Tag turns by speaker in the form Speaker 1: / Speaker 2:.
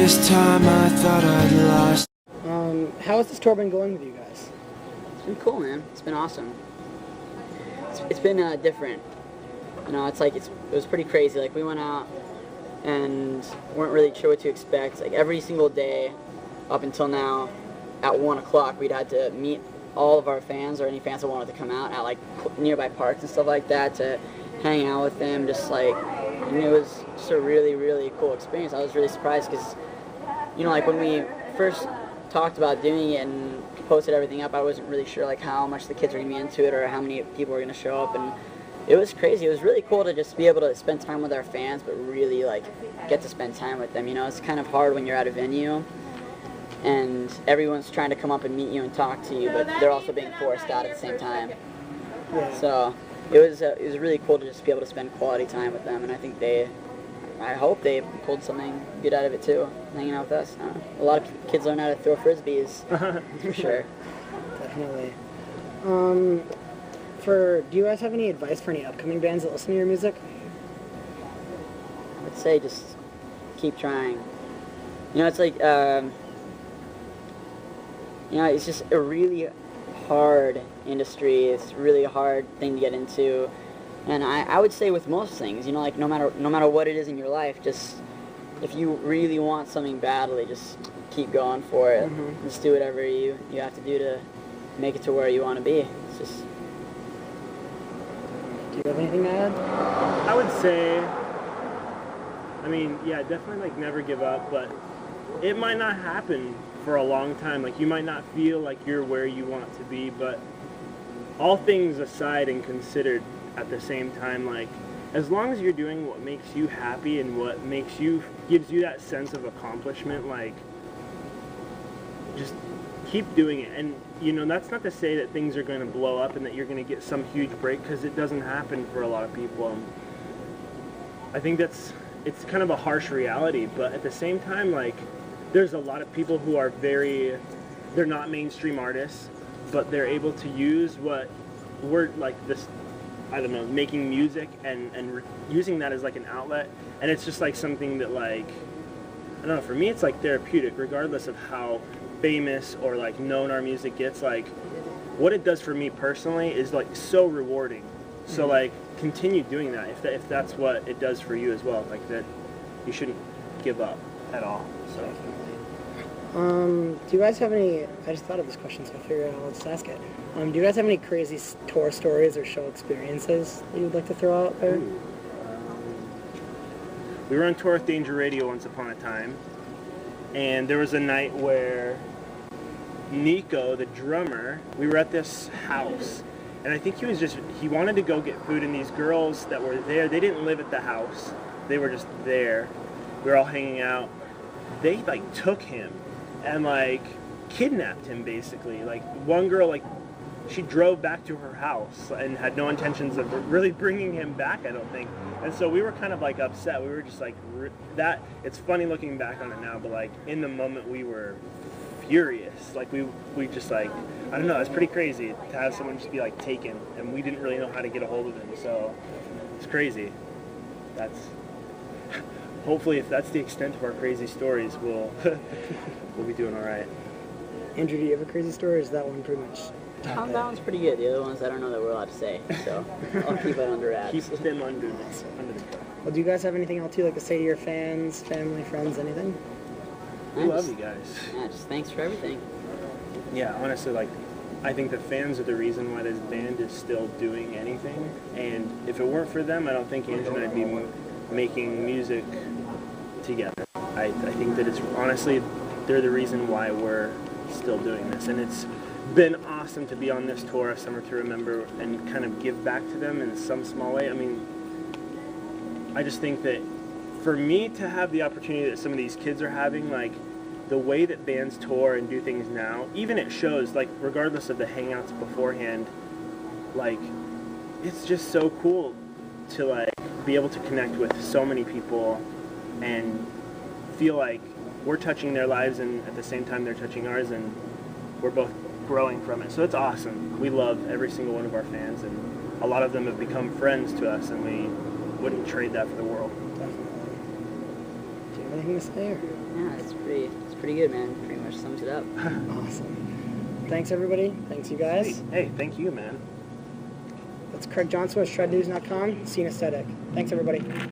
Speaker 1: this time I thought I'd lost.
Speaker 2: How has this tour been going with you guys?
Speaker 3: It's been cool, man. It's been awesome. It's been different. You know, it's like it was pretty crazy. Like we went out and weren't really sure what to expect. Like every single day up until now, at 1 o'clock, we'd had to meet all of our fans or any fans that wanted to come out at like nearby parks and stuff like that to hang out with them. Just like, and it was just a really, really cool experience. I was really surprised because, you know, like when we first talked about doing it and posted everything up, I wasn't really sure like how much the kids were gonna be into it or how many people were gonna show up, and it was crazy. It was really cool to just be able to spend time with our fans, but really like get to spend time with them. You know, it's kind of hard when you're at a venue and everyone's trying to come up and meet you and talk to you, but they're also being forced out at the same time.
Speaker 2: Yeah.
Speaker 3: So it was really cool to just be able to spend quality time with them, and I hope they pulled something good out of it too, hanging out with us. A lot of kids learn how to throw frisbees, for sure.
Speaker 2: Definitely. Do you guys have any advice for any upcoming bands that listen to your music?
Speaker 3: I would say just keep trying. You know, it's like, you know, it's just a really hard industry. It's a really hard thing to get into. And I would say with most things, you know, like no matter what it is in your life, just if you really want something badly, just keep going for it.
Speaker 2: Mm-hmm.
Speaker 3: Just do whatever you have to do to make it to where you want to be. It's just.
Speaker 2: Do you have anything to add?
Speaker 4: I would say, I mean, yeah, definitely like never give up, but it might not happen for a long time. Like you might not feel like you're where you want to be, but all things aside and considered, at the same time, like as long as you're doing what makes you happy and what gives you that sense of accomplishment, like just keep doing it. And you know, that's not to say that things are going to blow up and that you're going to get some huge break, because it doesn't happen for a lot of people. I think it's kind of a harsh reality, but at the same time, like there's a lot of people who are they're not mainstream artists, but they're able to use what we're like this, I don't know, making music and using that as like an outlet. And it's just like something that, like, I don't know, for me it's like therapeutic, regardless of how famous or like known our music gets. Like what it does for me personally is like so rewarding. So like continue doing that if that's what it does for you as well. Like that you shouldn't give up at all. So
Speaker 2: Do you guys have any, I just thought of this question, so I figured I'll just ask it. Do you guys have any crazy tour stories or show experiences that you would like to throw out there?
Speaker 4: We were on tour with Danger Radio once upon a time, and there was a night where Nico, the drummer, we were at this house, and I think he wanted to go get food, and these girls that were there, they didn't live at the house, they were just there. We were all hanging out. They like took him and like kidnapped him basically. Like one girl, like she drove back to her house and had no intentions of really bringing him back, I don't think. And so we were kind of like upset. We were just like that. It's funny looking back on it now, but like in the moment we were furious. Like we just like, I don't know, it's pretty crazy to have someone just be like taken, and we didn't really know how to get a hold of him. So it's crazy. That's hopefully if that's the extent of our crazy stories, we'll be doing all right.
Speaker 2: Andrew, do you have a crazy story, or is that one pretty much?
Speaker 3: That one's pretty good. The other ones I don't know that we're allowed to say, so I'll keep it under wraps.
Speaker 4: Keep them under the cover.
Speaker 2: Well, do you guys have anything else you'd like to say to your fans, family, friends, anything?
Speaker 4: We love you guys.
Speaker 3: Yeah, just thanks for everything.
Speaker 4: Yeah, honestly, like, I think the fans are the reason why this band is still doing anything. And if it weren't for them, I don't think Andrew and I'd be making music together. I think that it's honestly, they're the reason why we're still doing this. And it's been awesome to be on this tour, A Summer to Remember, and kind of give back to them in some small way. I mean, I just think that for me to have the opportunity that some of these kids are having, like the way that bands tour and do things now, even at shows, like regardless of the hangouts beforehand, like it's just so cool to like be able to connect with so many people and feel like we're touching their lives, and at the same time they're touching ours, and we're both growing from it. So it's awesome. We love every single one of our fans, and a lot of them have become friends to us, and we wouldn't trade that for the world.
Speaker 2: Definitely. Do you have Anything to say? Or?
Speaker 3: Yeah, it's pretty good, man. Pretty much sums it up.
Speaker 2: Awesome. Thanks, everybody. Thanks, you guys.
Speaker 4: Hey, thank you, man.
Speaker 2: That's Craig Johnson with ShredNews.com. Scene Aesthetic. Thanks, everybody.